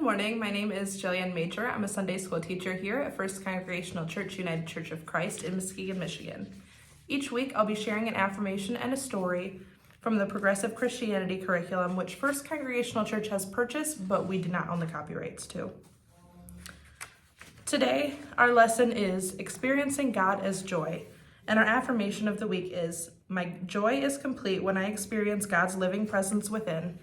morning. My name is Jillian Major. I'm a Sunday school teacher here at First Congregational Church, United Church of Christ in Muskegon, Michigan. Each week, I'll be sharing an affirmation and a story from the Progressive Christianity curriculum, which First Congregational Church has purchased, but we do not own the copyrights to. Today, our lesson is experiencing God as joy, and our affirmation of the week is, my joy is complete when I experience God's living presence within.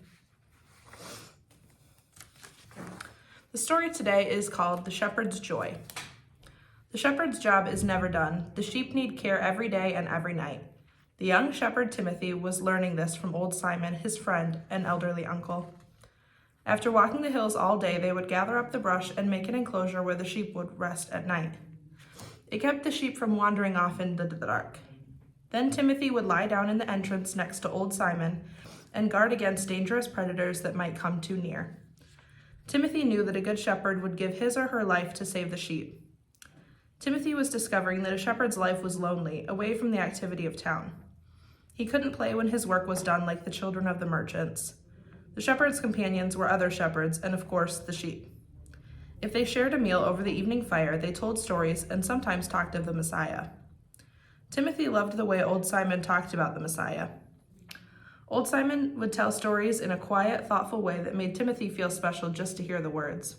The story today is called The Shepherd's Joy. The shepherd's job is never done. The sheep need care every day and every night. The young shepherd Timothy was learning this from old Simon, his friend and elderly uncle. After walking the hills all day, they would gather up the brush and make an enclosure where the sheep would rest at night. It kept the sheep from wandering off into the dark. Then Timothy would lie down in the entrance next to old Simon and guard against dangerous predators that might come too near. Timothy knew that a good shepherd would give his or her life to save the sheep. Timothy was discovering that a shepherd's life was lonely, away from the activity of town. He couldn't play when his work was done like the children of the merchants. The shepherd's companions were other shepherds and, of course, the sheep. If they shared a meal over the evening fire, they told stories and sometimes talked of the Messiah. Timothy loved the way old Simon talked about the Messiah. Old Simon would tell stories in a quiet, thoughtful way that made Timothy feel special just to hear the words.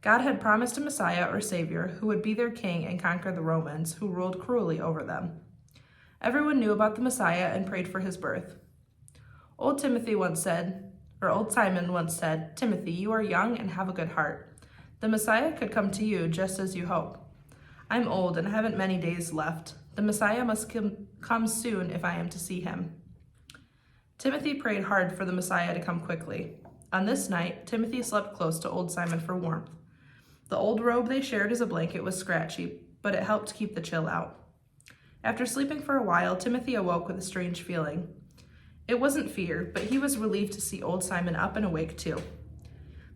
God had promised a Messiah or Savior who would be their king and conquer the Romans, who ruled cruelly over them. Everyone knew about the Messiah and prayed for his birth. Old Simon once said, "Timothy, you are young and have a good heart. The Messiah could come to you just as you hope. I'm old and haven't many days left. The Messiah must come soon if I am to see him." Timothy prayed hard for the Messiah to come quickly. On this night, Timothy slept close to old Simon for warmth. The old robe they shared as a blanket was scratchy, but it helped keep the chill out. After sleeping for a while, Timothy awoke with a strange feeling. It wasn't fear, but he was relieved to see old Simon up and awake too.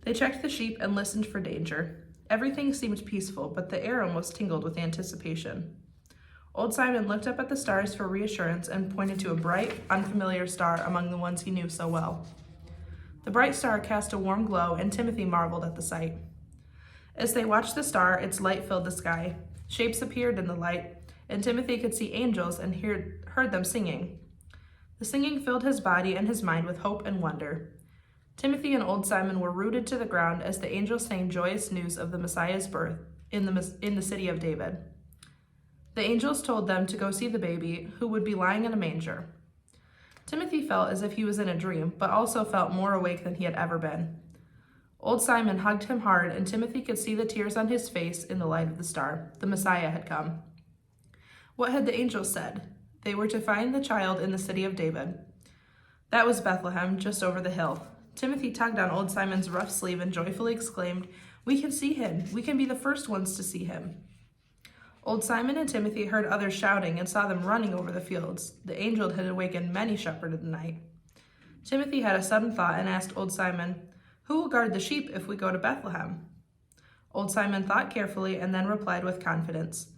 They checked the sheep and listened for danger. Everything seemed peaceful, but the air almost tingled with anticipation. Old Simon looked up at the stars for reassurance and pointed to a bright, unfamiliar star among the ones he knew so well. The bright star cast a warm glow, and Timothy marveled at the sight. As they watched the star, its light filled the sky. Shapes appeared in the light, and Timothy could see angels and heard them singing. The singing filled his body and his mind with hope and wonder. Timothy and old Simon were rooted to the ground as the angels sang joyous news of the Messiah's birth in the city of David. The angels told them to go see the baby, who would be lying in a manger. Timothy felt as if he was in a dream, but also felt more awake than he had ever been. Old Simon hugged him hard, and Timothy could see the tears on his face in the light of the star. The Messiah had come. What had the angels said? They were to find the child in the city of David. That was Bethlehem, just over the hill. Timothy tugged on old Simon's rough sleeve and joyfully exclaimed, "We can see him! We can be the first ones to see him!" Old Simon and Timothy heard others shouting and saw them running over the fields. The angel had awakened many shepherds in the night. Timothy had a sudden thought and asked old Simon, "Who will guard the sheep if we go to Bethlehem?" Old Simon thought carefully and then replied with confidence,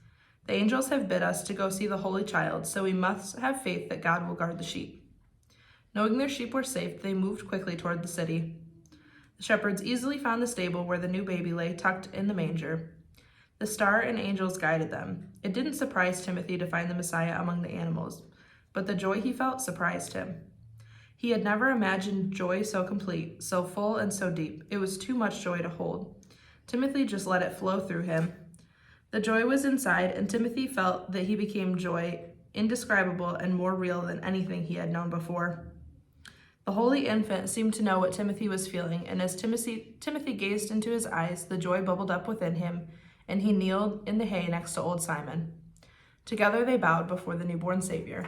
"The angels have bid us to go see the Holy Child, so we must have faith that God will guard the sheep." Knowing their sheep were safe, they moved quickly toward the city. The shepherds easily found the stable where the new baby lay tucked in the manger. The star and angels guided them. It didn't surprise Timothy to find the Messiah among the animals, but the joy he felt surprised him. He had never imagined joy so complete, so full and so deep. It was too much joy to hold. Timothy just let it flow through him. The joy was inside, and Timothy felt that he became joy, indescribable and more real than anything he had known before. The holy infant seemed to know what Timothy was feeling, and as Timothy gazed into his eyes, the joy bubbled up within him, and he kneeled in the hay next to old Simon. Together they bowed before the newborn Savior.